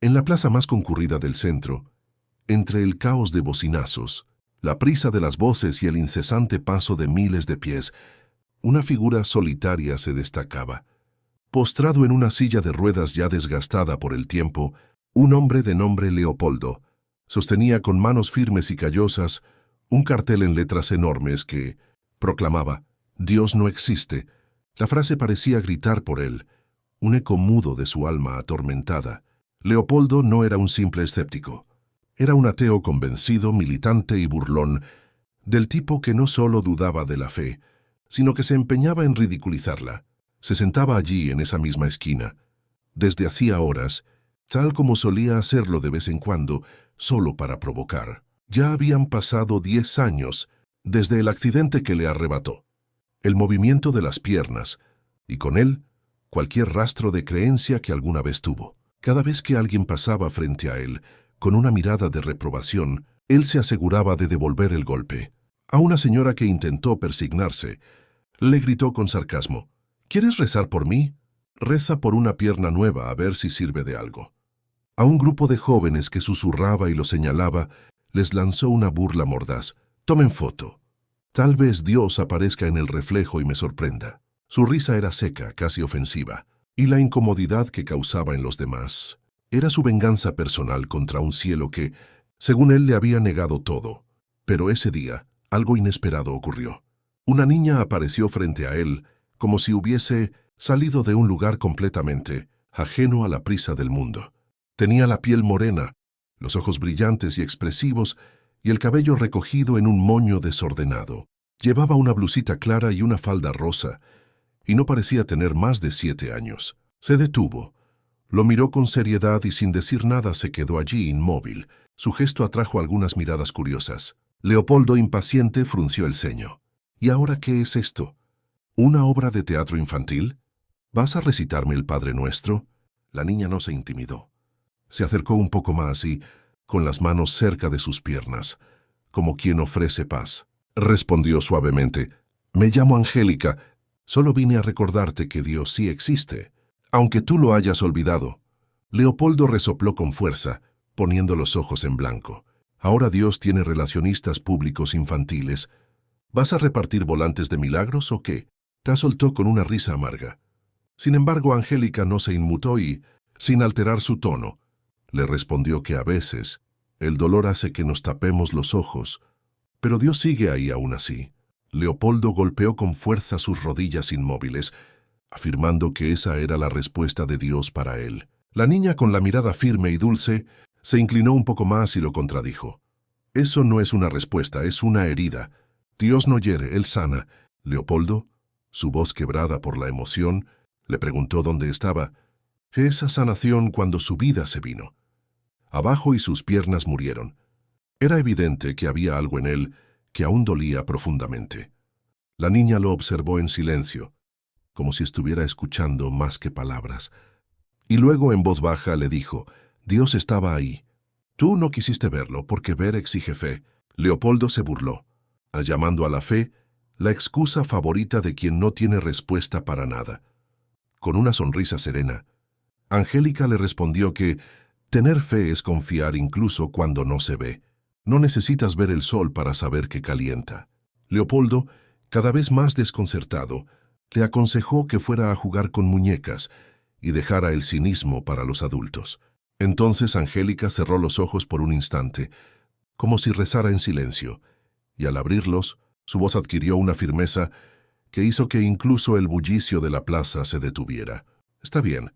En la plaza más concurrida del centro, entre el caos de bocinazos, la prisa de las voces y el incesante paso de miles de pies, una figura solitaria se destacaba. Postrado en una silla de ruedas ya desgastada por el tiempo, un hombre de nombre Leopoldo sostenía con manos firmes y callosas un cartel en letras enormes que proclamaba: «Dios no existe». La frase parecía gritar por él, un eco mudo de su alma atormentada. Leopoldo no era un simple escéptico. Era un ateo convencido, militante y burlón, del tipo que no solo dudaba de la fe, sino que se empeñaba en ridiculizarla. Se sentaba allí en esa misma esquina, desde hacía horas, tal como solía hacerlo de vez en cuando, solo para provocar. Ya habían pasado 10 años desde el accidente que le arrebató. El movimiento de las piernas, y con él, cualquier rastro de creencia que alguna vez tuvo. Cada vez que alguien pasaba frente a él, con una mirada de reprobación, él se aseguraba de devolver el golpe. A una señora que intentó persignarse, le gritó con sarcasmo: «¿Quieres rezar por mí? Reza por una pierna nueva a ver si sirve de algo». A un grupo de jóvenes que susurraba y lo señalaba, les lanzó una burla mordaz: «Tomen foto. Tal vez Dios aparezca en el reflejo y me sorprenda». Su risa era seca, casi ofensiva, y la incomodidad que causaba en los demás era su venganza personal contra un cielo que, según él, le había negado todo. Pero ese día, algo inesperado ocurrió. Una niña apareció frente a él, como si hubiese salido de un lugar completamente ajeno a la prisa del mundo. Tenía la piel morena, los ojos brillantes y expresivos, y el cabello recogido en un moño desordenado. Llevaba una blusita clara y una falda rosa, y no parecía tener más de 7 años. Se detuvo. Lo miró con seriedad y sin decir nada se quedó allí inmóvil. Su gesto atrajo algunas miradas curiosas. Leopoldo, impaciente, frunció el ceño. «¿Y ahora qué es esto? ¿Una obra de teatro infantil? ¿Vas a recitarme el Padre Nuestro?» La niña no se intimidó. Se acercó un poco más y, con las manos cerca de sus piernas, como quien ofrece paz, respondió suavemente: «Me llamo Angélica. Solo vine a recordarte que Dios sí existe, aunque tú lo hayas olvidado». Leopoldo resopló con fuerza, poniendo los ojos en blanco. «Ahora Dios tiene relacionistas públicos infantiles. ¿Vas a repartir volantes de milagros o qué?». La soltó con una risa amarga. Sin embargo, Angélica no se inmutó y, sin alterar su tono, le respondió que a veces el dolor hace que nos tapemos los ojos, pero Dios sigue ahí aún así. Leopoldo golpeó con fuerza sus rodillas inmóviles, afirmando que esa era la respuesta de Dios para él. La niña, con la mirada firme y dulce, se inclinó un poco más y lo contradijo: «Eso no es una respuesta, es una herida. Dios no hiere, Él sana». Leopoldo, su voz quebrada por la emoción, le preguntó dónde estaba. Esa sanación cuando su vida se vino. Abajo y sus piernas murieron. Era evidente que había algo en él que aún dolía profundamente. La niña lo observó en silencio, como si estuviera escuchando más que palabras. Y luego en voz baja le dijo: «Dios estaba ahí. Tú no quisiste verlo porque ver exige fe». Leopoldo se burló, llamando a la fe la excusa favorita de quien no tiene respuesta para nada. Con una sonrisa serena, Angélica le respondió que tener fe es confiar incluso cuando no se ve. No necesitas ver el sol para saber que calienta. Leopoldo, cada vez más desconcertado, le aconsejó que fuera a jugar con muñecas y dejara el cinismo para los adultos. Entonces Angélica cerró los ojos por un instante, como si rezara en silencio, y al abrirlos, su voz adquirió una firmeza que hizo que incluso el bullicio de la plaza se detuviera. «Está bien.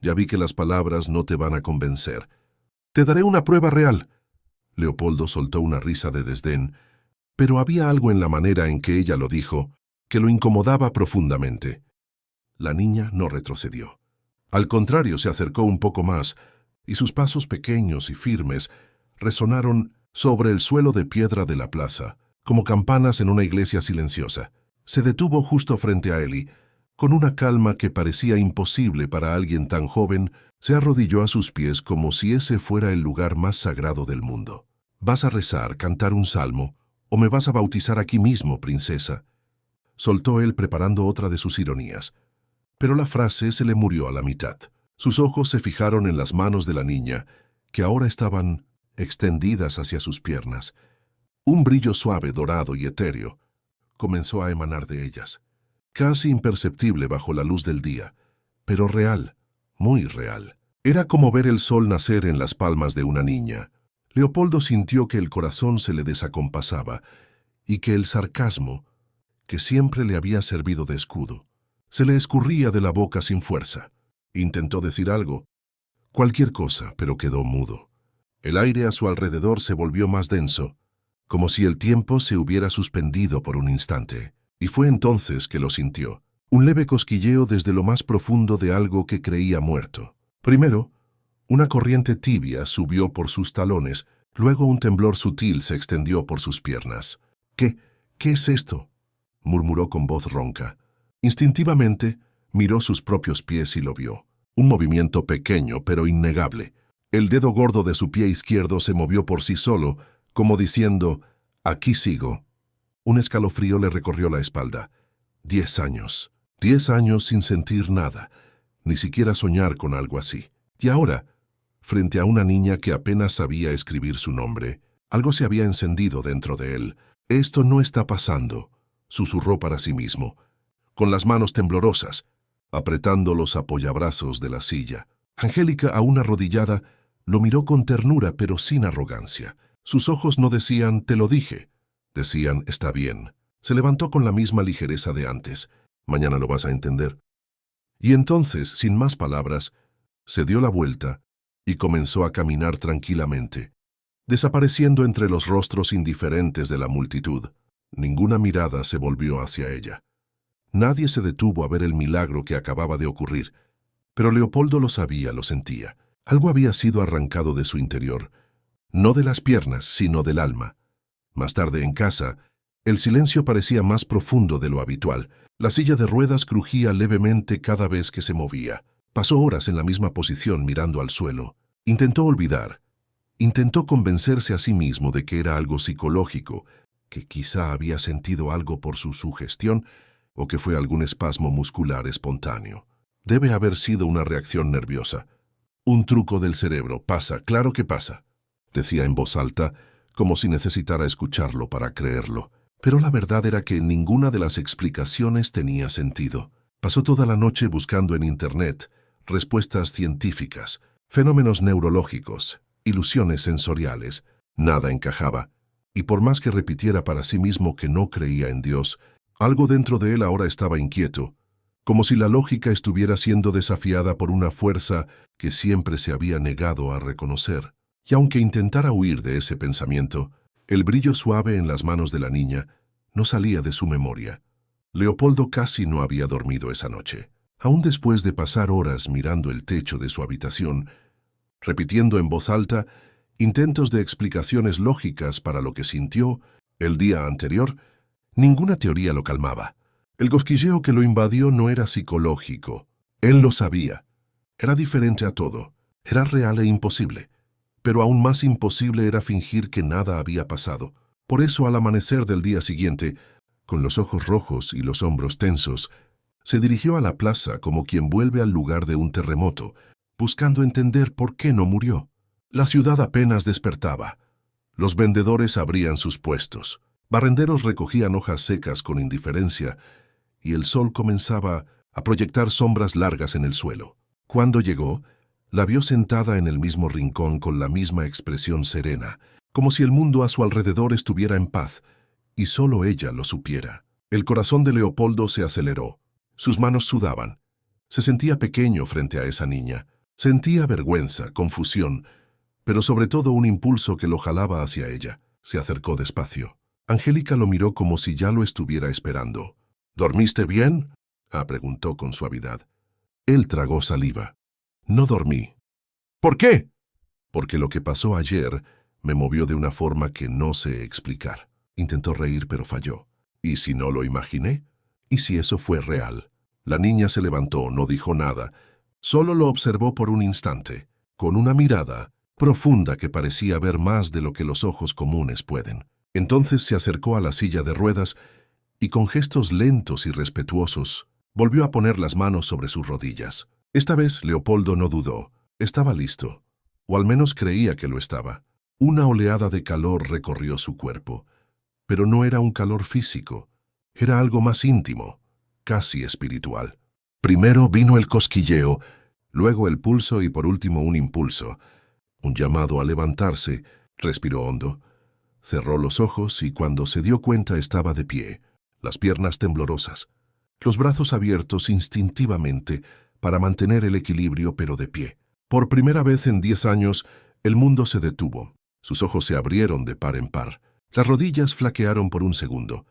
Ya vi que las palabras no te van a convencer. Te daré una prueba real». Leopoldo soltó una risa de desdén, pero había algo en la manera en que ella lo dijo que lo incomodaba profundamente. La niña no retrocedió. Al contrario, se acercó un poco más, y sus pasos pequeños y firmes resonaron sobre el suelo de piedra de la plaza, como campanas en una iglesia silenciosa. Se detuvo justo frente a él y, con una calma que parecía imposible para alguien tan joven, se arrodilló a sus pies como si ese fuera el lugar más sagrado del mundo. «¿Vas a rezar, cantar un salmo, o me vas a bautizar aquí mismo, princesa?», soltó él preparando otra de sus ironías. Pero la frase se le murió a la mitad. Sus ojos se fijaron en las manos de la niña, que ahora estaban extendidas hacia sus piernas. Un brillo suave, dorado y etéreo comenzó a emanar de ellas, casi imperceptible bajo la luz del día, pero real, muy real. Era como ver el sol nacer en las palmas de una niña. Leopoldo sintió que el corazón se le desacompasaba y que el sarcasmo, que siempre le había servido de escudo, se le escurría de la boca sin fuerza. Intentó decir algo, cualquier cosa, pero quedó mudo. El aire a su alrededor se volvió más denso, como si el tiempo se hubiera suspendido por un instante. Y fue entonces que lo sintió, un leve cosquilleo desde lo más profundo de algo que creía muerto. Primero, una corriente tibia subió por sus talones, luego un temblor sutil se extendió por sus piernas. ¿Qué es esto?, murmuró con voz ronca. Instintivamente, miró sus propios pies y lo vio. Un movimiento pequeño, pero innegable. El dedo gordo de su pie izquierdo se movió por sí solo, como diciendo, «Aquí sigo». Un escalofrío le recorrió la espalda. 10 años. 10 años sin sentir nada, ni siquiera soñar con algo así. Y ahora, frente a una niña que apenas sabía escribir su nombre, algo se había encendido dentro de él. «Esto no está pasando», susurró para sí mismo, con las manos temblorosas, apretando los apoyabrazos de la silla. Angélica, aún arrodillada, lo miró con ternura pero sin arrogancia. Sus ojos no decían «te lo dije», decían «está bien». Se levantó con la misma ligereza de antes. «Mañana lo vas a entender». Y entonces, sin más palabras, se dio la vuelta y comenzó a caminar tranquilamente, desapareciendo entre los rostros indiferentes de la multitud. Ninguna mirada se volvió hacia ella. Nadie se detuvo a ver el milagro que acababa de ocurrir, pero Leopoldo lo sabía, lo sentía. Algo había sido arrancado de su interior, no de las piernas, sino del alma. Más tarde en casa, el silencio parecía más profundo de lo habitual. La silla de ruedas crujía levemente cada vez que se movía. Pasó horas en la misma posición mirando al suelo. Intentó olvidar. Intentó convencerse a sí mismo de que era algo psicológico, que quizá había sentido algo por su sugestión o que fue algún espasmo muscular espontáneo. Debe haber sido una reacción nerviosa. Un truco del cerebro. Pasa, claro que pasa, decía en voz alta, como si necesitara escucharlo para creerlo. Pero la verdad era que ninguna de las explicaciones tenía sentido. Pasó toda la noche buscando en Internet respuestas científicas, fenómenos neurológicos, ilusiones sensoriales. Nada encajaba, y por más que repitiera para sí mismo que no creía en Dios, algo dentro de él ahora estaba inquieto, como si la lógica estuviera siendo desafiada por una fuerza que siempre se había negado a reconocer. Y aunque intentara huir de ese pensamiento, el brillo suave en las manos de la niña no salía de su memoria. Leopoldo casi no había dormido esa noche. Aún después de pasar horas mirando el techo de su habitación, repitiendo en voz alta intentos de explicaciones lógicas para lo que sintió el día anterior, ninguna teoría lo calmaba. El cosquilleo que lo invadió no era psicológico. Él lo sabía. Era diferente a todo. Era real e imposible. Pero aún más imposible era fingir que nada había pasado. Por eso, al amanecer del día siguiente, con los ojos rojos y los hombros tensos, se dirigió a la plaza como quien vuelve al lugar de un terremoto, buscando entender por qué no murió. La ciudad apenas despertaba. Los vendedores abrían sus puestos. Barrenderos recogían hojas secas con indiferencia, y el sol comenzaba a proyectar sombras largas en el suelo. Cuando llegó, la vio sentada en el mismo rincón con la misma expresión serena, como si el mundo a su alrededor estuviera en paz, y solo ella lo supiera. El corazón de Leopoldo se aceleró. Sus manos sudaban. Se sentía pequeño frente a esa niña. Sentía vergüenza, confusión, pero sobre todo un impulso que lo jalaba hacia ella. Se acercó despacio. Angélica lo miró como si ya lo estuviera esperando. «¿Dormiste bien?», preguntó con suavidad. Él tragó saliva. «No dormí». «¿Por qué?». «Porque lo que pasó ayer me movió de una forma que no sé explicar». Intentó reír, pero falló. «¿Y si no lo imaginé? ¿Y si eso fue real?». La niña se levantó, no dijo nada. Solo lo observó por un instante, con una mirada profunda que parecía ver más de lo que los ojos comunes pueden. Entonces se acercó a la silla de ruedas y con gestos lentos y respetuosos volvió a poner las manos sobre sus rodillas. Esta vez Leopoldo no dudó. Estaba listo, o al menos creía que lo estaba. Una oleada de calor recorrió su cuerpo, pero no era un calor físico, era algo más íntimo, casi espiritual. Primero vino el cosquilleo, luego el pulso y por último un impulso, un llamado a levantarse. Respiró hondo, cerró los ojos y cuando se dio cuenta estaba de pie, las piernas temblorosas, los brazos abiertos instintivamente para mantener el equilibrio pero de pie. Por primera vez en 10 años, el mundo se detuvo. Sus ojos se abrieron de par en par. Las rodillas flaquearon por un segundo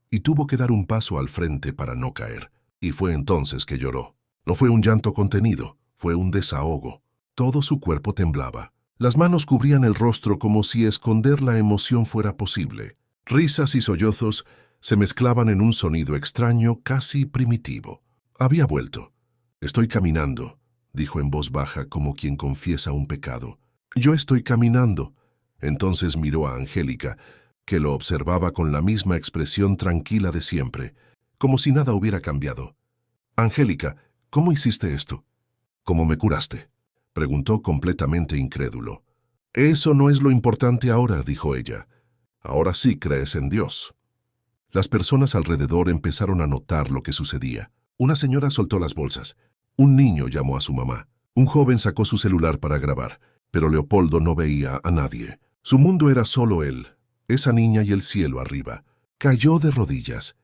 y tuvo que dar un paso al frente para no caer. Y fue entonces que lloró. No fue un llanto contenido, fue un desahogo. Todo su cuerpo temblaba. Las manos cubrían el rostro como si esconder la emoción fuera posible. Risas y sollozos se mezclaban en un sonido extraño, casi primitivo. Había vuelto. «Estoy caminando», dijo en voz baja como quien confiesa un pecado. «Yo estoy caminando». Entonces miró a Angélica, que lo observaba con la misma expresión tranquila de siempre, como si nada hubiera cambiado. «Angélica, ¿cómo hiciste esto?» «¿Cómo me curaste?», preguntó completamente incrédulo. «Eso no es lo importante ahora», dijo ella. «Ahora sí crees en Dios». Las personas alrededor empezaron a notar lo que sucedía. Una señora soltó las bolsas. Un niño llamó a su mamá. Un joven sacó su celular para grabar, pero Leopoldo no veía a nadie. Su mundo era solo él, esa niña y el cielo arriba. Cayó de rodillas,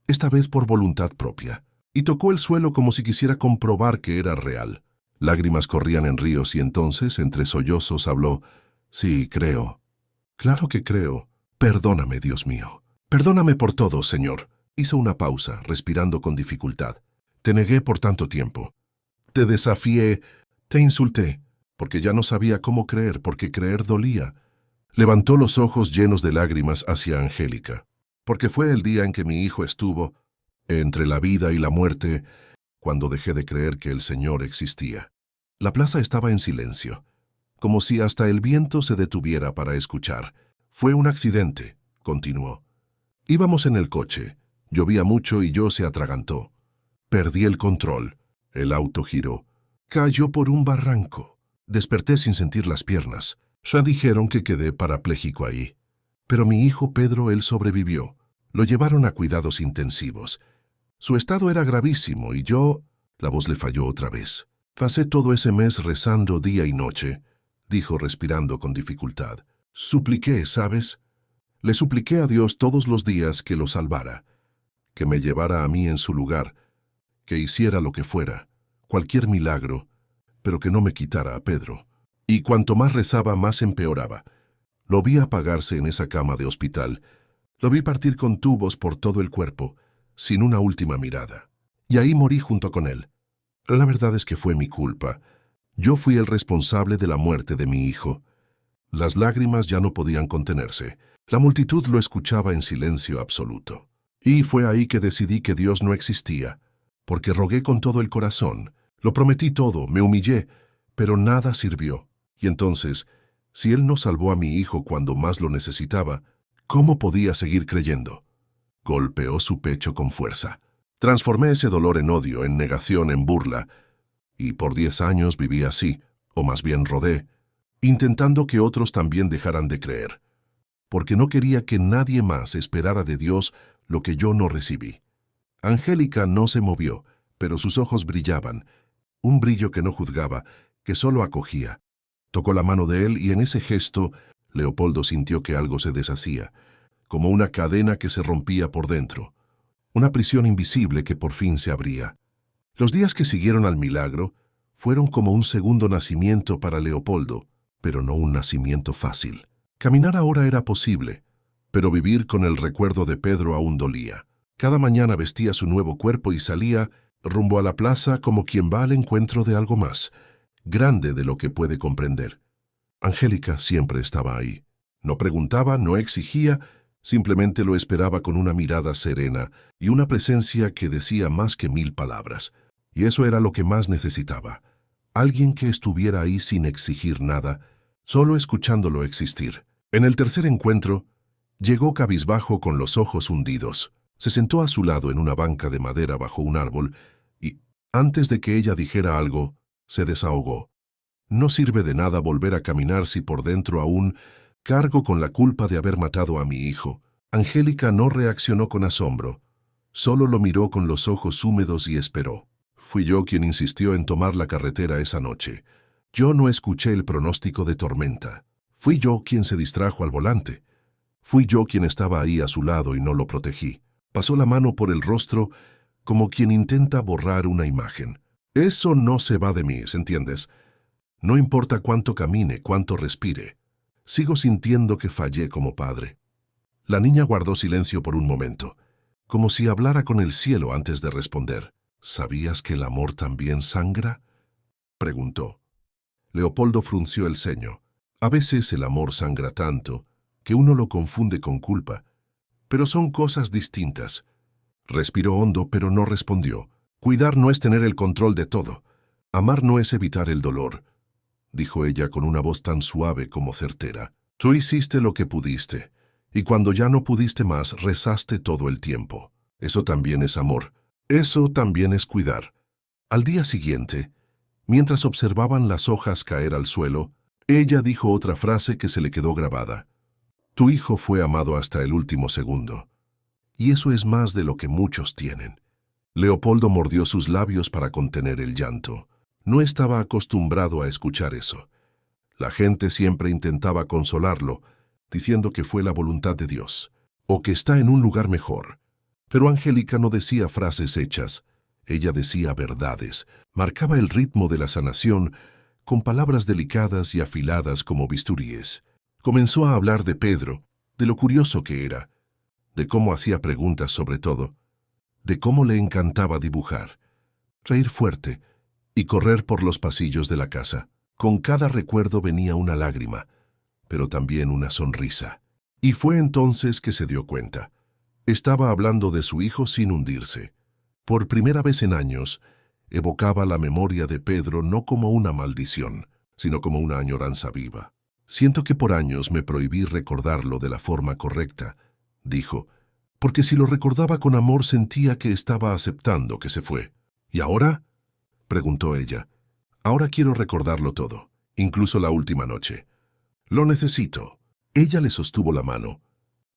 esta vez por voluntad propia, y tocó el suelo como si quisiera comprobar que era real. Lágrimas corrían en ríos y entonces, entre sollozos, habló. «Sí, creo. Claro que creo. Perdóname, Dios mío. Perdóname por todo, Señor». Hizo una pausa, respirando con dificultad. «Te negué por tanto tiempo. Te desafié, te insulté, porque ya no sabía cómo creer, porque creer dolía». Levantó los ojos llenos de lágrimas hacia Angélica. «Porque fue el día en que mi hijo estuvo entre la vida y la muerte, cuando dejé de creer que el Señor existía». La plaza estaba en silencio, como si hasta el viento se detuviera para escuchar. «Fue un accidente», continuó. «Íbamos en el coche, llovía mucho y yo se atragantó. Perdí el control, el auto giró, cayó por un barranco. Desperté sin sentir las piernas. Ya dijeron que quedé parapléjico ahí. Pero mi hijo Pedro, él sobrevivió. Lo llevaron a cuidados intensivos. Su estado era gravísimo y yo...» La voz le falló otra vez. «Pasé todo ese mes rezando día y noche», dijo respirando con dificultad. «Supliqué, ¿sabes? Le supliqué a Dios todos los días que lo salvara, que me llevara a mí en su lugar, que hiciera lo que fuera, cualquier milagro, pero que no me quitara a Pedro. Y cuanto más rezaba, más empeoraba. Lo vi apagarse en esa cama de hospital. Lo vi partir con tubos por todo el cuerpo, sin una última mirada. Y ahí morí junto con él. La verdad es que fue mi culpa. Yo fui el responsable de la muerte de mi hijo». Las lágrimas ya no podían contenerse. La multitud lo escuchaba en silencio absoluto. Y fue ahí que decidí que Dios no existía, porque rogué con todo el corazón, lo prometí todo, me humillé, pero nada sirvió. Y entonces, si Él no salvó a mi hijo cuando más lo necesitaba, ¿cómo podía seguir creyendo? Golpeó su pecho con fuerza. Transformé ese dolor en odio, en negación, en burla, y por 10 años viví así, o más bien rodé, intentando que otros también dejaran de creer, porque no quería que nadie más esperara de Dios lo que yo no recibí. Angélica no se movió, pero sus ojos brillaban, un brillo que no juzgaba, que solo acogía. Tocó la mano de él y en ese gesto Leopoldo sintió que algo se deshacía, como una cadena que se rompía por dentro, una prisión invisible que por fin se abría. Los días que siguieron al milagro fueron como un segundo nacimiento para Leopoldo, pero no un nacimiento fácil. Caminar ahora era posible, pero vivir con el recuerdo de Pedro aún dolía. Cada mañana vestía su nuevo cuerpo y salía rumbo a la plaza como quien va al encuentro de algo más grande de lo que puede comprender. Angélica siempre estaba ahí. No preguntaba, no exigía, simplemente lo esperaba con una mirada serena y una presencia que decía más que 1000 palabras. Y eso era lo que más necesitaba. Alguien que estuviera ahí sin exigir nada, solo escuchándolo existir. En el tercer encuentro, llegó cabizbajo con los ojos hundidos. Se sentó a su lado en una banca de madera bajo un árbol y Antes de que ella dijera algo, se desahogó. No sirve de nada volver a caminar si por dentro aún cargo con la culpa de haber matado a mi hijo. Angélica no reaccionó con asombro. Solo lo miró con los ojos húmedos y esperó. Fui yo quien insistió en tomar la carretera esa noche. Yo no escuché el pronóstico de tormenta. Fui yo quien se distrajo al volante. Fui yo quien estaba ahí a su lado y no lo protegí. Pasó la mano por el rostro como quien intenta borrar una imagen. Eso no se va de mí, ¿entiendes? No importa cuánto camine, cuánto respire. Sigo sintiendo que fallé como padre. La niña guardó silencio por un momento, como si hablara con el cielo antes de responder. ¿Sabías que el amor también sangra?, preguntó. Leopoldo frunció el ceño. A veces el amor sangra tanto que uno lo confunde con culpa, pero son cosas distintas. Respiró hondo, pero no respondió. Cuidar no es tener el control de todo. Amar no es evitar el dolor, dijo ella con una voz tan suave como certera. Tú hiciste lo que pudiste, y cuando ya no pudiste más, rezaste todo el tiempo. Eso también es amor. Eso también es cuidar. Al día siguiente, mientras observaban las hojas caer al suelo, ella dijo otra frase que se le quedó grabada. Tu hijo fue amado hasta el último segundo. Y eso es más de lo que muchos tienen. Leopoldo mordió sus labios para contener el llanto. No estaba acostumbrado a escuchar eso. La gente siempre intentaba consolarlo, diciendo que fue la voluntad de Dios, o que está en un lugar mejor. Pero Angélica no decía frases hechas, ella decía verdades, marcaba el ritmo de la sanación con palabras delicadas y afiladas como bisturíes. Comenzó a hablar de Pedro, de lo curioso que era, de cómo hacía preguntas sobre todo, de cómo le encantaba dibujar, reír fuerte y correr por los pasillos de la casa. Con cada recuerdo venía una lágrima, pero también una sonrisa. Y fue entonces que se dio cuenta. Estaba hablando de su hijo sin hundirse. Por primera vez en años, evocaba la memoria de Pedro no como una maldición, sino como una añoranza viva. Siento que por años me prohibí recordarlo de la forma correcta, dijo, porque si lo recordaba con amor sentía que estaba aceptando que se fue. ¿Y ahora?, preguntó ella. Ahora quiero recordarlo todo, incluso la última noche. Lo necesito. Ella le sostuvo la mano.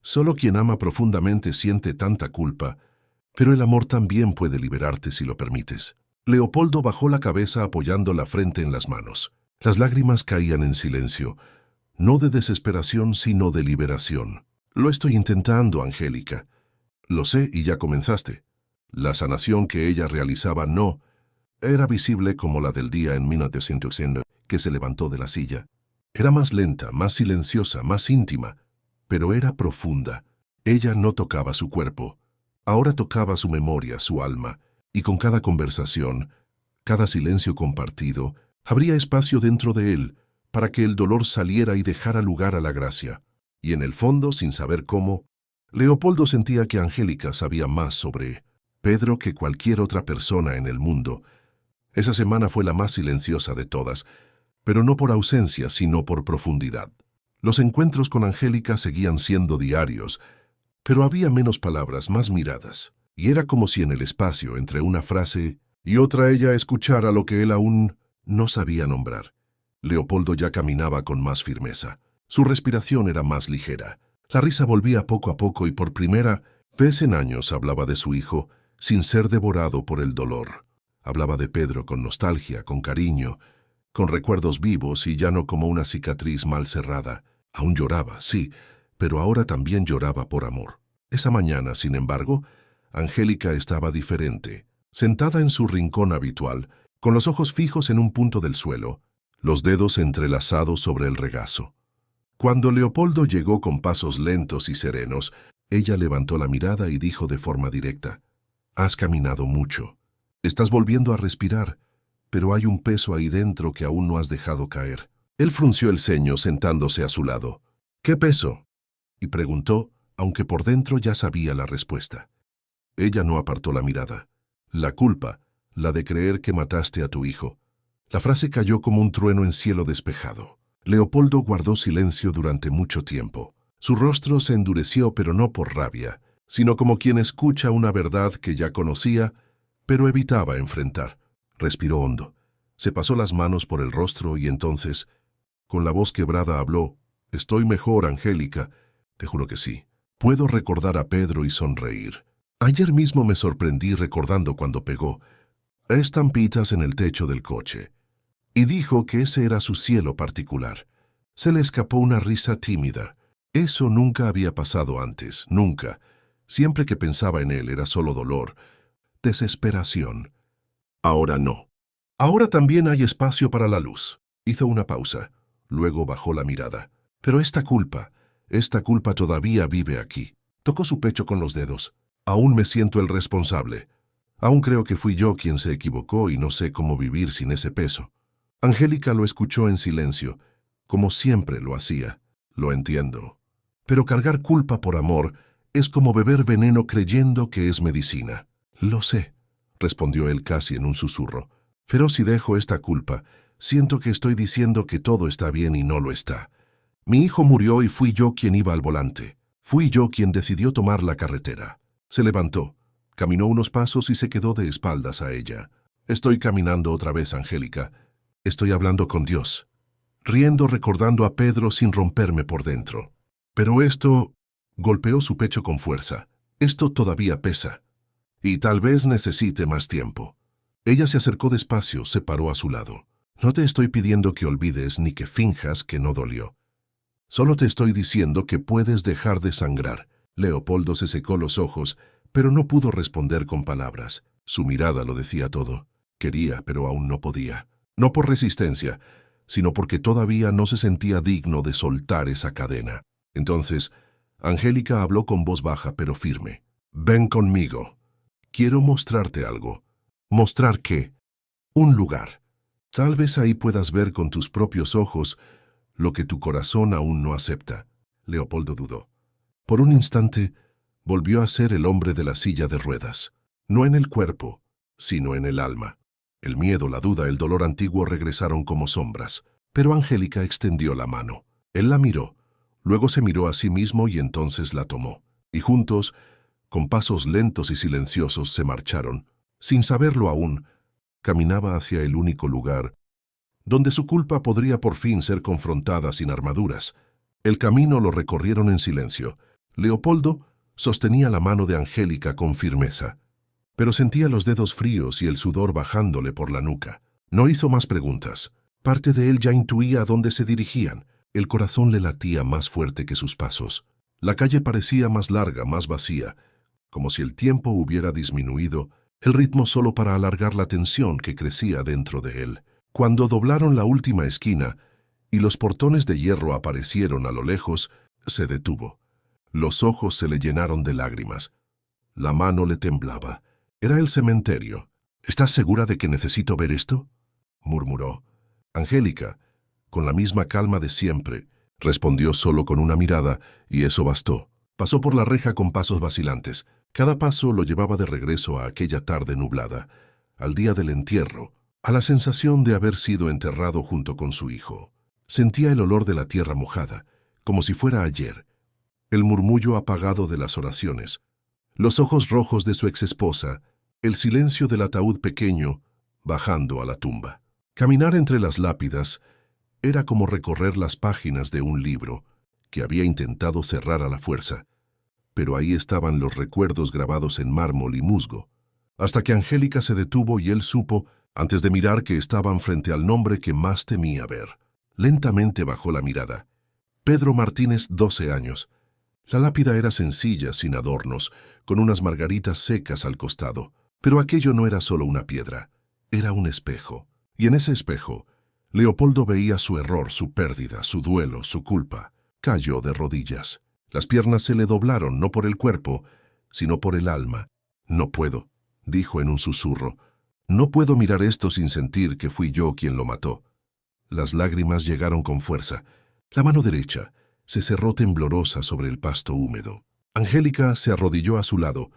Solo quien ama profundamente siente tanta culpa, pero el amor también puede liberarte si lo permites. Leopoldo bajó la cabeza apoyando la frente en las manos. Las lágrimas caían en silencio, no de desesperación sino de liberación. Lo estoy intentando, Angélica. Lo sé y ya comenzaste. La sanación que ella realizaba no era visible como la del día en 1900 que se levantó de la silla. Era más lenta, más silenciosa, más íntima, pero era profunda. Ella no tocaba su cuerpo. Ahora tocaba su memoria, su alma, y con cada conversación, cada silencio compartido, habría espacio dentro de él para que el dolor saliera y dejara lugar a la gracia. Y en el fondo, sin saber cómo, Leopoldo sentía que Angélica sabía más sobre Pedro que cualquier otra persona en el mundo. Esa semana fue la más silenciosa de todas, pero no por ausencia, sino por profundidad. Los encuentros con Angélica seguían siendo diarios, pero había menos palabras, más miradas, y era como si en el espacio entre una frase y otra ella escuchara lo que él aún no sabía nombrar. Leopoldo ya caminaba con más firmeza. Su respiración era más ligera. La risa volvía poco a poco y por primera vez en años hablaba de su hijo sin ser devorado por el dolor. Hablaba de Pedro con nostalgia, con cariño, con recuerdos vivos y ya no como una cicatriz mal cerrada. Aún lloraba, sí, pero ahora también lloraba por amor. Esa mañana, sin embargo, Angélica estaba diferente. Sentada en su rincón habitual, con los ojos fijos en un punto del suelo, los dedos entrelazados sobre el regazo. Cuando Leopoldo llegó con pasos lentos y serenos, ella levantó la mirada y dijo de forma directa, «Has caminado mucho. Estás volviendo a respirar, pero hay un peso ahí dentro que aún no has dejado caer». Él frunció el ceño sentándose a su lado. «¿Qué peso?», y preguntó, aunque por dentro ya sabía la respuesta. Ella no apartó la mirada. «La culpa, la de creer que mataste a tu hijo». La frase cayó como un trueno en cielo despejado. Leopoldo guardó silencio durante mucho tiempo. Su rostro se endureció, pero no por rabia, sino como quien escucha una verdad que ya conocía, pero evitaba enfrentar. Respiró hondo. Se pasó las manos por el rostro y entonces, con la voz quebrada, habló. «Estoy mejor, Angélica. Te juro que sí. Puedo recordar a Pedro y sonreír. Ayer mismo me sorprendí recordando cuando pegó estampitas en el techo del coche. Y dijo que ese era su cielo particular. Se le escapó una risa tímida. Eso nunca había pasado antes, nunca. Siempre que pensaba en él era solo dolor, desesperación. Ahora no. Ahora también hay espacio para la luz». Hizo una pausa. Luego bajó la mirada. «Pero esta culpa todavía vive aquí». Tocó su pecho con los dedos. «Aún me siento el responsable. Aún creo que fui yo quien se equivocó y no sé cómo vivir sin ese peso». Angélica lo escuchó en silencio, como siempre lo hacía. «Lo entiendo. Pero cargar culpa por amor es como beber veneno creyendo que es medicina». «Lo sé», respondió él casi en un susurro. «Pero si dejo esta culpa, siento que estoy diciendo que todo está bien y no lo está. Mi hijo murió y fui yo quien iba al volante. Fui yo quien decidió tomar la carretera». Se levantó, caminó unos pasos y se quedó de espaldas a ella. «Estoy caminando otra vez, Angélica. Estoy hablando con Dios, riendo recordando a Pedro sin romperme por dentro. Pero esto...» Golpeó su pecho con fuerza. «Esto todavía pesa. Y tal vez necesite más tiempo». Ella se acercó despacio, se paró a su lado. «No te estoy pidiendo que olvides ni que finjas que no dolió. Solo te estoy diciendo que puedes dejar de sangrar». Leopoldo se secó los ojos, pero no pudo responder con palabras. Su mirada lo decía todo. Quería, pero aún no podía. No por resistencia, sino porque todavía no se sentía digno de soltar esa cadena. Entonces, Angélica habló con voz baja pero firme. «Ven conmigo. Quiero mostrarte algo». «¿Mostrar qué?» «Un lugar. Tal vez ahí puedas ver con tus propios ojos lo que tu corazón aún no acepta». Leopoldo dudó. Por un instante, volvió a ser el hombre de la silla de ruedas. No en el cuerpo, sino en el alma. El miedo, la duda, el dolor antiguo regresaron como sombras. Pero Angélica extendió la mano. Él la miró, luego se miró a sí mismo y entonces la tomó. Y juntos, con pasos lentos y silenciosos, se marcharon. Sin saberlo aún, caminaba hacia el único lugar donde su culpa podría por fin ser confrontada sin armaduras. El camino lo recorrieron en silencio. Leopoldo sostenía la mano de Angélica con firmeza, pero sentía los dedos fríos y el sudor bajándole por la nuca. No hizo más preguntas. Parte de él ya intuía a dónde se dirigían. El corazón le latía más fuerte que sus pasos. La calle parecía más larga, más vacía, como si el tiempo hubiera disminuido, el ritmo solo para alargar la tensión que crecía dentro de él. Cuando doblaron la última esquina y los portones de hierro aparecieron a lo lejos, se detuvo. Los ojos se le llenaron de lágrimas. La mano le temblaba. Era el cementerio. «¿Estás segura de que necesito ver esto?», murmuró. Angélica, con la misma calma de siempre, respondió solo con una mirada, y eso bastó. Pasó por la reja con pasos vacilantes. Cada paso lo llevaba de regreso a aquella tarde nublada, al día del entierro, a la sensación de haber sido enterrado junto con su hijo. Sentía el olor de la tierra mojada, como si fuera ayer, el murmullo apagado de las oraciones, los ojos rojos de su exesposa, el silencio del ataúd pequeño bajando a la tumba. Caminar entre las lápidas era como recorrer las páginas de un libro que había intentado cerrar a la fuerza, pero ahí estaban los recuerdos grabados en mármol y musgo, hasta que Angélica se detuvo y él supo, antes de mirar, que estaban frente al nombre que más temía ver. Lentamente bajó la mirada. Pedro Martínez, 12 años. La lápida era sencilla, sin adornos, con unas margaritas secas al costado, pero aquello no era solo una piedra, era un espejo. Y en ese espejo, Leopoldo veía su error, su pérdida, su duelo, su culpa. Cayó de rodillas. Las piernas se le doblaron, no por el cuerpo, sino por el alma. «No puedo», dijo en un susurro. «No puedo mirar esto sin sentir que fui yo quien lo mató». Las lágrimas llegaron con fuerza. La mano derecha se cerró temblorosa sobre el pasto húmedo. Angélica se arrodilló a su lado,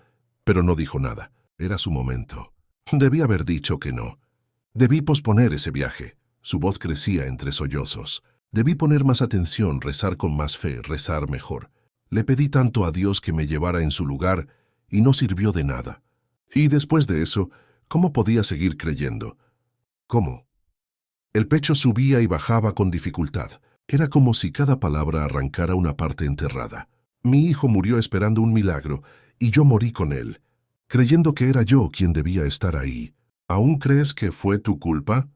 pero no dijo nada. Era su momento. Debí haber dicho que no. Debí posponer ese viaje. Su voz crecía entre sollozos. Debí poner más atención, rezar con más fe, rezar mejor. Le pedí tanto a Dios que me llevara en su lugar y no sirvió de nada. Y después de eso, ¿cómo podía seguir creyendo? ¿Cómo? El pecho subía y bajaba con dificultad. Era como si cada palabra arrancara una parte enterrada. Mi hijo murió esperando un milagro, y yo morí con él, creyendo que era yo quien debía estar ahí. ¿Aún crees que fue tu culpa?,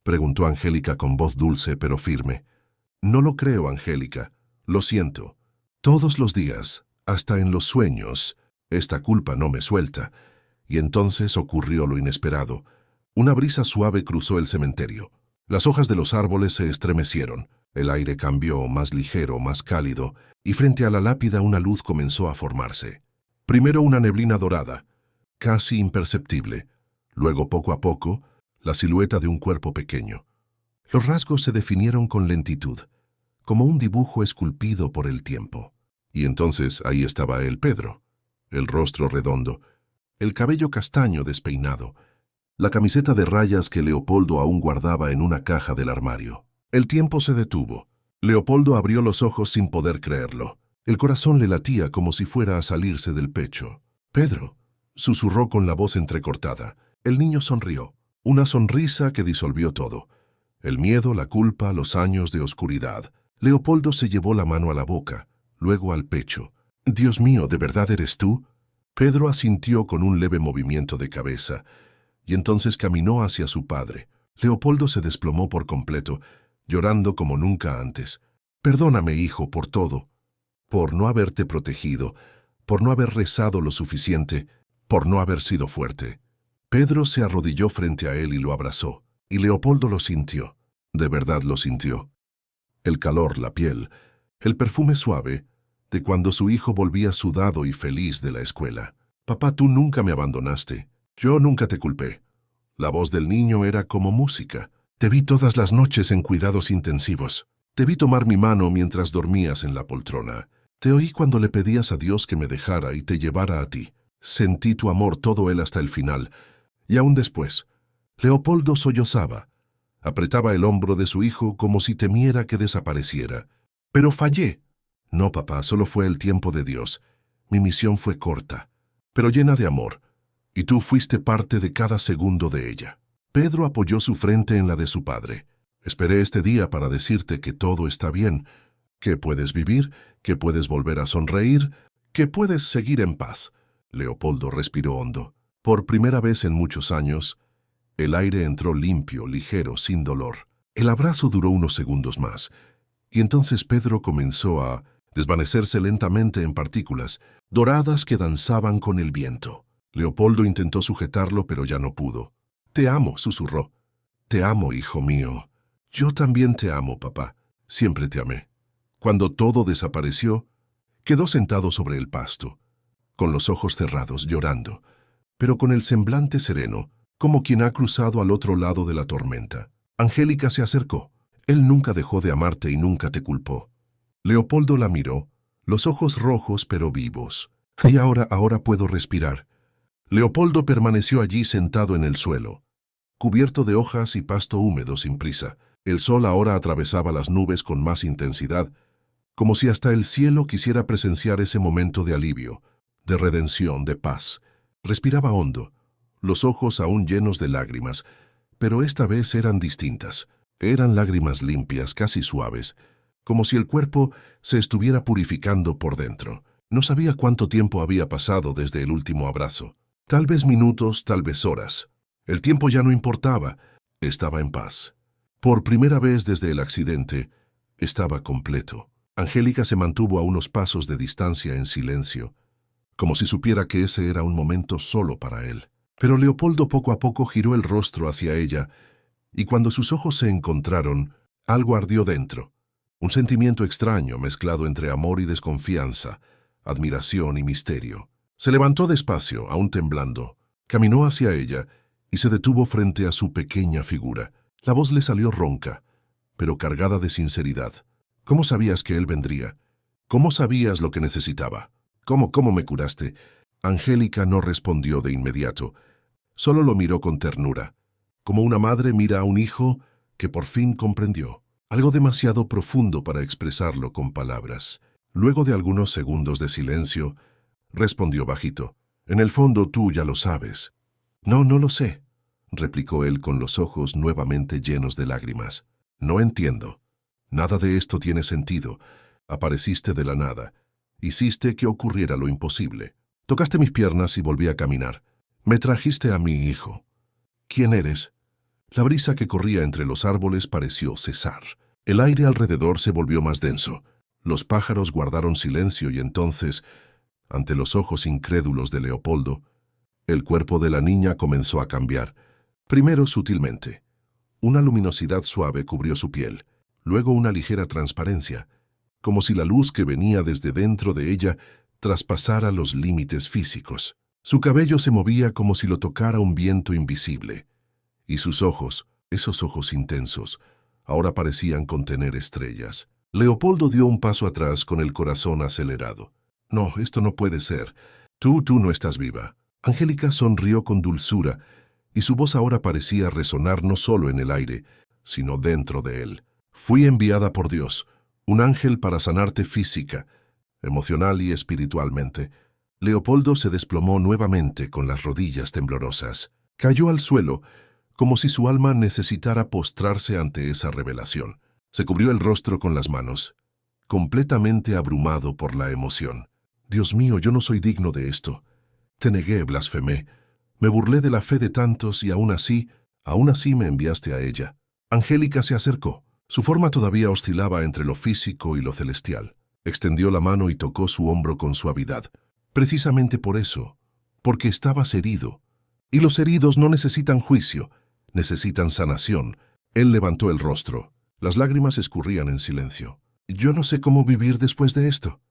preguntó Angélica con voz dulce pero firme. No lo creo, Angélica. Lo siento. Todos los días, hasta en los sueños, esta culpa no me suelta. Y entonces ocurrió lo inesperado. Una brisa suave cruzó el cementerio. Las hojas de los árboles se estremecieron. El aire cambió, más ligero, más cálido, y frente a la lápida una luz comenzó a formarse. Primero una neblina dorada, casi imperceptible. Luego, poco a poco, la silueta de un cuerpo pequeño. Los rasgos se definieron con lentitud, como un dibujo esculpido por el tiempo. Y entonces ahí estaba él, Pedro, el rostro redondo, el cabello castaño despeinado, la camiseta de rayas que Leopoldo aún guardaba en una caja del armario. El tiempo se detuvo. Leopoldo abrió los ojos sin poder creerlo. El corazón le latía como si fuera a salirse del pecho. «Pedro», susurró con la voz entrecortada. El niño sonrió, una sonrisa que disolvió todo. El miedo, la culpa, los años de oscuridad. Leopoldo se llevó la mano a la boca, luego al pecho. «Dios mío, ¿de verdad eres tú?». Pedro asintió con un leve movimiento de cabeza, y entonces caminó hacia su padre. Leopoldo se desplomó por completo, llorando como nunca antes. «Perdóname, hijo, por todo, por no haberte protegido, por no haber rezado lo suficiente, por no haber sido fuerte». Pedro se arrodilló frente a él y lo abrazó, y Leopoldo lo sintió. De verdad lo sintió. El calor, la piel, el perfume suave de cuando su hijo volvía sudado y feliz de la escuela. «Papá, tú nunca me abandonaste. Yo nunca te culpé». La voz del niño era como música. «Te vi todas las noches en cuidados intensivos. Te vi tomar mi mano mientras dormías en la poltrona. Te oí cuando le pedías a Dios que me dejara y te llevara a ti. Sentí tu amor, todo él hasta el final. Y aún después». Leopoldo sollozaba. Apretaba el hombro de su hijo como si temiera que desapareciera. «Pero fallé». «No, papá, solo fue el tiempo de Dios. Mi misión fue corta, pero llena de amor. Y tú fuiste parte de cada segundo de ella». Pedro apoyó su frente en la de su padre. «Esperé este día para decirte que todo está bien, que puedes vivir, que puedes volver a sonreír, que puedes seguir en paz». Leopoldo respiró hondo. Por primera vez en muchos años, el aire entró limpio, ligero, sin dolor. El abrazo duró unos segundos más, y entonces Pedro comenzó a desvanecerse lentamente en partículas doradas que danzaban con el viento. Leopoldo intentó sujetarlo, pero ya no pudo. «Te amo», susurró. «Te amo, hijo mío». «Yo también te amo, papá. Siempre te amé». Cuando todo desapareció, quedó sentado sobre el pasto, con los ojos cerrados, llorando, pero con el semblante sereno, como quien ha cruzado al otro lado de la tormenta. Angélica se acercó. «Él nunca dejó de amarte y nunca te culpó». Leopoldo la miró, los ojos rojos pero vivos. «Y ahora puedo respirar». Leopoldo permaneció allí sentado en el suelo, cubierto de hojas y pasto húmedo sin prisa. El sol ahora atravesaba las nubes con más intensidad, como si hasta el cielo quisiera presenciar ese momento de alivio, de redención, de paz. Respiraba hondo, los ojos aún llenos de lágrimas, pero esta vez eran distintas. Eran lágrimas limpias, casi suaves, como si el cuerpo se estuviera purificando por dentro. No sabía cuánto tiempo había pasado desde el último abrazo. Tal vez minutos, tal vez horas. El tiempo ya no importaba. Estaba en paz. Por primera vez desde el accidente, estaba completo. Angélica se mantuvo a unos pasos de distancia en silencio, como si supiera que ese era un momento solo para él. Pero Leopoldo poco a poco giró el rostro hacia ella, y cuando sus ojos se encontraron, algo ardió dentro. Un sentimiento extraño mezclado entre amor y desconfianza, admiración y misterio. Se levantó despacio, aún temblando, caminó hacia ella y se detuvo frente a su pequeña figura. La voz le salió ronca, pero cargada de sinceridad. «¿Cómo sabías que él vendría? ¿Cómo sabías lo que necesitaba? ¿Cómo me curaste?» Angélica no respondió de inmediato, solo lo miró con ternura, como una madre mira a un hijo que por fin comprendió. Algo demasiado profundo para expresarlo con palabras. Luego de algunos segundos de silencio, respondió bajito. «En el fondo tú ya lo sabes». «No lo sé». replicó él con los ojos nuevamente llenos de lágrimas. No entiendo. Nada de esto tiene sentido. Apareciste de la nada. Hiciste que ocurriera lo imposible. Tocaste mis piernas y volví a caminar. Me trajiste a mi hijo. ¿Quién eres? La brisa que corría entre los árboles pareció cesar. El aire alrededor se volvió más denso. Los pájaros guardaron silencio y entonces, ante los ojos incrédulos de Leopoldo, el cuerpo de la niña comenzó a cambiar. Primero sutilmente. Una luminosidad suave cubrió su piel, luego una ligera transparencia, como si la luz que venía desde dentro de ella traspasara los límites físicos. Su cabello se movía como si lo tocara un viento invisible, y sus ojos, esos ojos intensos, ahora parecían contener estrellas. Leopoldo dio un paso atrás con el corazón acelerado. No, esto no puede ser. Tú no estás viva. Angélica sonrió con dulzura, y su voz ahora parecía resonar no solo en el aire, sino dentro de él. Fui enviada por Dios, un ángel para sanarte física, emocional y espiritualmente. Leopoldo se desplomó nuevamente con las rodillas temblorosas. Cayó al suelo, como si su alma necesitara postrarse ante esa revelación. Se cubrió el rostro con las manos, completamente abrumado por la emoción. Dios mío, yo no soy digno de esto. Te negué, blasfemé. Me burlé de la fe de tantos y aún así me enviaste a ella. Angélica se acercó. Su forma todavía oscilaba entre lo físico y lo celestial. Extendió la mano y tocó su hombro con suavidad. Precisamente por eso, porque estabas herido. Y los heridos no necesitan juicio, necesitan sanación. Él levantó el rostro. Las lágrimas escurrían en silencio. Yo no sé cómo vivir después de esto.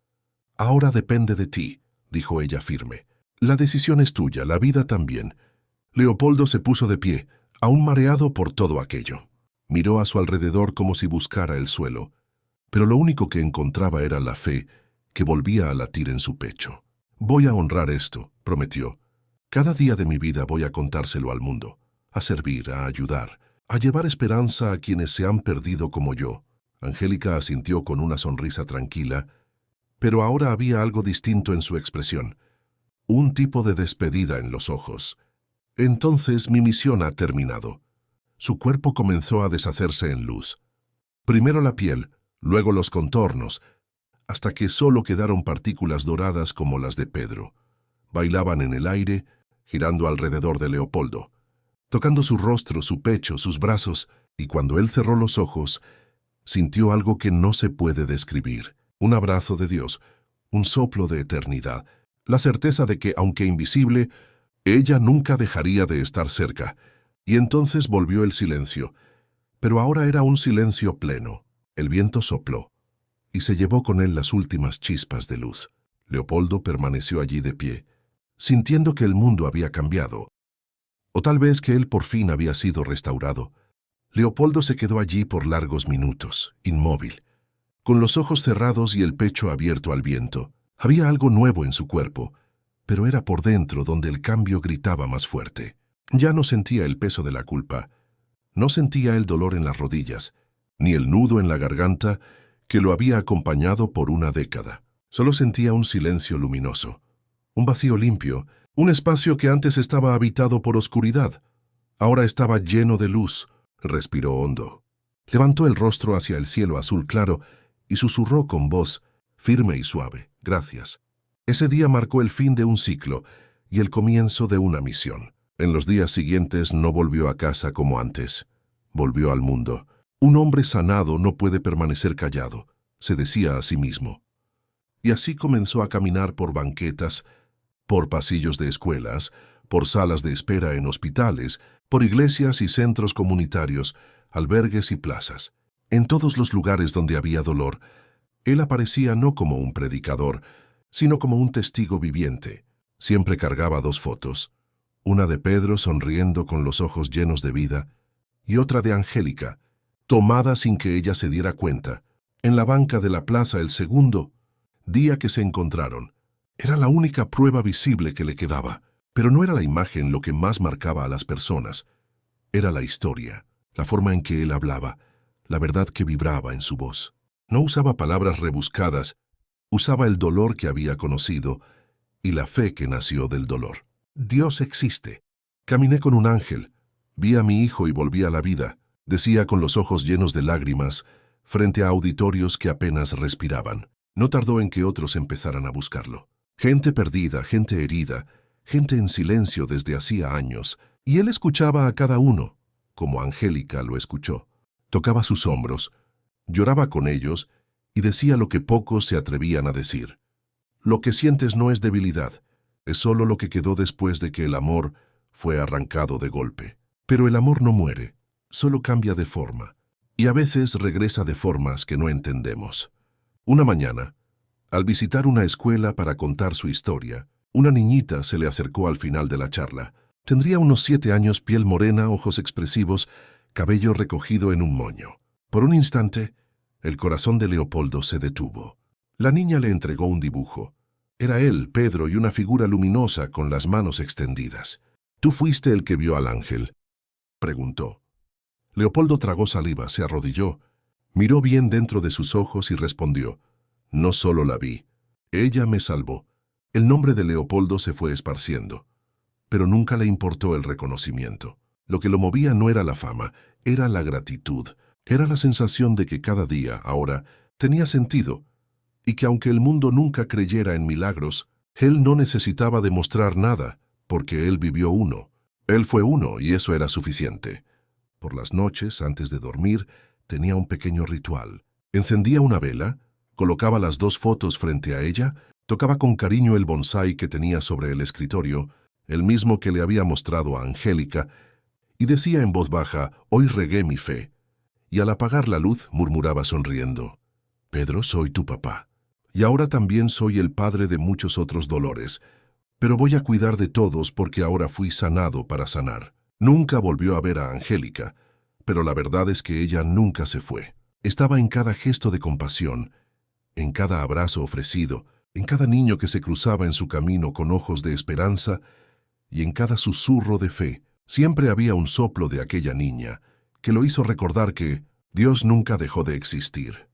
Ahora depende de ti, dijo ella firme. La decisión es tuya, la vida también. Leopoldo se puso de pie, aún mareado por todo aquello. Miró a su alrededor como si buscara el suelo, pero lo único que encontraba era la fe que volvía a latir en su pecho. Voy a honrar esto, prometió. Cada día de mi vida voy a contárselo al mundo, a servir, a ayudar, a llevar esperanza a quienes se han perdido como yo. Angélica asintió con una sonrisa tranquila, pero ahora había algo distinto en su expresión, un tipo de despedida en los ojos. Entonces mi misión ha terminado. Su cuerpo comenzó a deshacerse en luz. Primero la piel, luego los contornos, hasta que solo quedaron partículas doradas como las de Pedro. Bailaban en el aire, girando alrededor de Leopoldo, tocando su rostro, su pecho, sus brazos, y cuando él cerró los ojos, sintió algo que no se puede describir. Un abrazo de Dios, un soplo de eternidad, la certeza de que, aunque invisible, ella nunca dejaría de estar cerca. Y entonces volvió el silencio, pero ahora era un silencio pleno. El viento sopló, y se llevó con él las últimas chispas de luz. Leopoldo permaneció allí de pie, sintiendo que el mundo había cambiado, o tal vez que él por fin había sido restaurado. Leopoldo se quedó allí por largos minutos, inmóvil, con los ojos cerrados y el pecho abierto al viento. Había algo nuevo en su cuerpo, pero era por dentro donde el cambio gritaba más fuerte. Ya no sentía el peso de la culpa, no sentía el dolor en las rodillas, ni el nudo en la garganta que lo había acompañado por una década. Solo sentía un silencio luminoso, un vacío limpio, un espacio que antes estaba habitado por oscuridad. Ahora estaba lleno de luz. Respiró hondo. Levantó el rostro hacia el cielo azul claro y susurró con voz firme y suave: gracias. Ese día marcó el fin de un ciclo y el comienzo de una misión. En los días siguientes no volvió a casa como antes. Volvió al mundo. Un hombre sanado no puede permanecer callado, se decía a sí mismo. Y así comenzó a caminar por banquetas, por pasillos de escuelas, por salas de espera en hospitales, por iglesias y centros comunitarios, albergues y plazas. En todos los lugares donde había dolor, él aparecía no como un predicador, sino como un testigo viviente. Siempre cargaba dos fotos, una de Pedro sonriendo con los ojos llenos de vida y otra de Angélica, tomada sin que ella se diera cuenta, en la banca de la plaza el segundo día que se encontraron. Era la única prueba visible que le quedaba, pero no era la imagen lo que más marcaba a las personas. Era la historia, la forma en que él hablaba, la verdad que vibraba en su voz. No usaba palabras rebuscadas, usaba el dolor que había conocido y la fe que nació del dolor. Dios existe. Caminé con un ángel, Vi a mi hijo y volví a la vida, decía con los ojos llenos de lágrimas, frente a auditorios que apenas respiraban. No tardó en que otros empezaran a buscarlo. Gente perdida, gente herida, gente en silencio desde hacía años, y él escuchaba a cada uno, como Angélica lo escuchó. Tocaba sus hombros, lloraba con ellos y decía lo que pocos se atrevían a decir. Lo que sientes no es debilidad, es solo lo que quedó después de que el amor fue arrancado de golpe. Pero el amor no muere, solo cambia de forma, y a veces regresa de formas que no entendemos. Una mañana, al visitar una escuela para contar su historia, una niñita se le acercó al final de la charla. Tendría unos 7 años, piel morena, ojos expresivos, cabello recogido en un moño. Por un instante, el corazón de Leopoldo se detuvo. La niña le entregó un dibujo. Era él, Pedro, y una figura luminosa con las manos extendidas. «¿Tú fuiste el que vio al ángel?», preguntó. Leopoldo tragó saliva, se arrodilló, miró bien dentro de sus ojos y respondió: «No solo la vi, ella me salvó». El nombre de Leopoldo se fue esparciendo, pero nunca le importó el reconocimiento. Lo que lo movía no era la fama, era la gratitud, era la sensación de que cada día, ahora, tenía sentido, y que aunque el mundo nunca creyera en milagros, él no necesitaba demostrar nada, porque él vivió uno. Él fue uno y eso era suficiente. Por las noches, antes de dormir, tenía un pequeño ritual. Encendía una vela, colocaba las 2 fotos frente a ella, tocaba con cariño el bonsái que tenía sobre el escritorio, el mismo que le había mostrado a Angélica, y decía en voz baja: «Hoy regué mi fe». Y al apagar la luz murmuraba sonriendo: «Pedro, soy tu papá. Y ahora también soy el padre de muchos otros dolores, pero voy a cuidar de todos porque ahora fui sanado para sanar». Nunca volvió a ver a Angélica, pero la verdad es que ella nunca se fue. Estaba en cada gesto de compasión, en cada abrazo ofrecido, en cada niño que se cruzaba en su camino con ojos de esperanza y en cada susurro de fe. Siempre había un soplo de aquella niña que lo hizo recordar que Dios nunca dejó de existir.